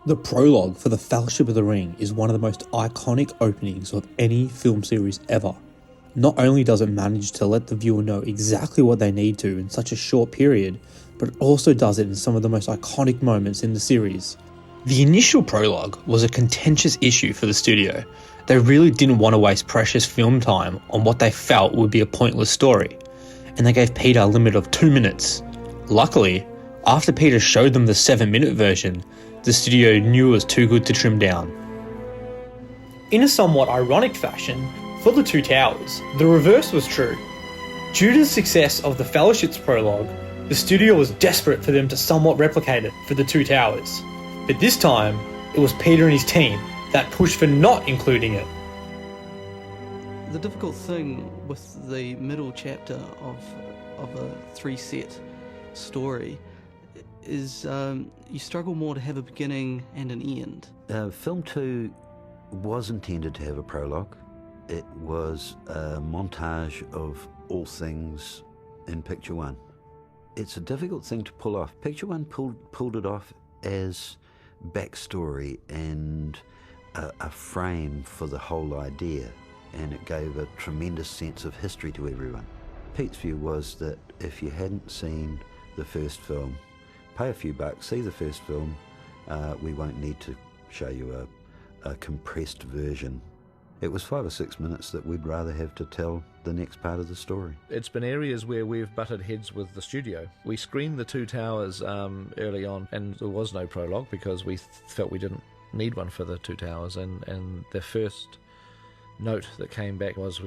The prologue for The Fellowship of the Ring is one of the most iconic openings of any film series ever. Not only does it manage to let the viewer know exactly what they need to in such a short period, but it also does it in some of the most iconic moments in the series. The initial prologue was a contentious issue for the studio. They really didn't want to waste precious film time on what they felt would be a pointless story, and they gave Peter a limit of 2 minutes. Luckily, after Peter showed them the 7-minute version, the studio knew it was too good to trim down. In a somewhat ironic fashion, for the Two Towers, the reverse was true. Due to the success of the Fellowship's prologue, the studio was desperate for them to somewhat replicate it for the Two Towers. But this time, it was Peter and his team that pushed for not including it. The difficult thing with the middle chapter of a 3-set story is you struggle more to have a beginning and an end. Film 2 was intended to have a prologue. It was a montage of all things in Picture 1. It's a difficult thing to pull off. Picture 1 pulled it off as backstory and a frame for the whole idea, and it gave a tremendous sense of history to everyone. Pete's view was that if you hadn't seen the first film, pay a few bucks, see the first film, we won't need to show you a compressed version. It was 5 or 6 minutes that we'd rather have to tell the next part of the story. It's been areas where we've butted heads with the studio. We screened the Two Towers early on, and there was no prologue because we felt we didn't need one for the Two Towers, and the first note that came back was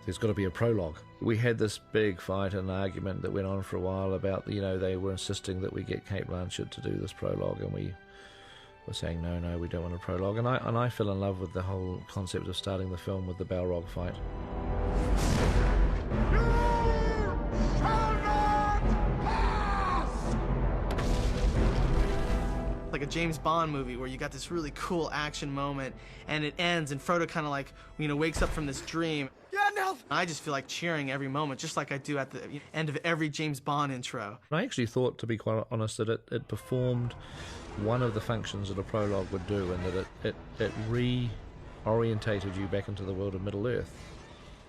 there's got to be a prologue. We had this big fight and argument that went on for a while about, they were insisting that we get Cate Blanchett to do this prologue, and we were saying, no, we don't want a prologue. And I fell in love with the whole concept of starting the film with the Balrog fight. Like a James Bond movie where you got this really cool action moment and it ends and Frodo kind of wakes up from this dream. Yeah, no! I just feel like cheering every moment, just like I do at the end of every James Bond intro. I actually thought, to be quite honest, that it performed one of the functions that a prologue would do, and that it reorientated you back into the world of Middle-earth.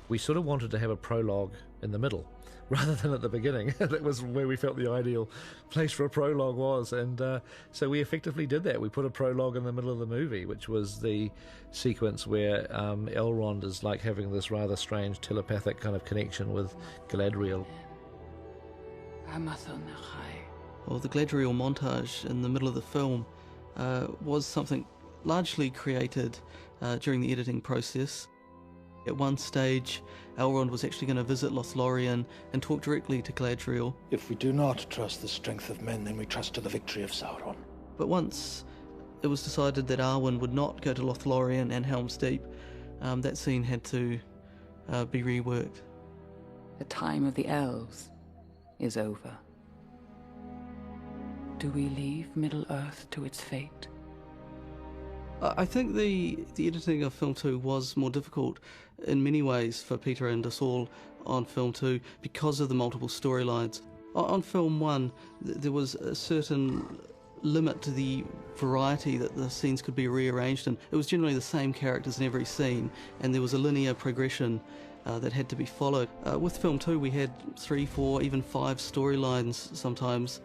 We sort of wanted to have a prologue in the middle, rather than at the beginning. That was where we felt the ideal place for a prologue was, and so we effectively did that. We put a prologue in the middle of the movie, which was the sequence where Elrond is like having this rather strange telepathic kind of connection with Galadriel. Well, the Galadriel montage in the middle of the film was something largely created during the editing process. At one stage, Elrond was actually going to visit Lothlorien and talk directly to Galadriel. If we do not trust the strength of men, then we trust to the victory of Sauron. But once it was decided that Arwen would not go to Lothlorien and Helm's Deep, that scene had to be reworked. The time of the elves is over. Do we leave Middle-earth to its fate? I think the editing of Film 2 was more difficult in many ways for Peter and us all on Film 2 because of the multiple storylines. On Film 1, there was a certain limit to the variety that the scenes could be rearranged in. It was generally the same characters in every scene, and there was a linear progression that had to be followed. With Film 2, we had 3, 4, even 5 storylines sometimes.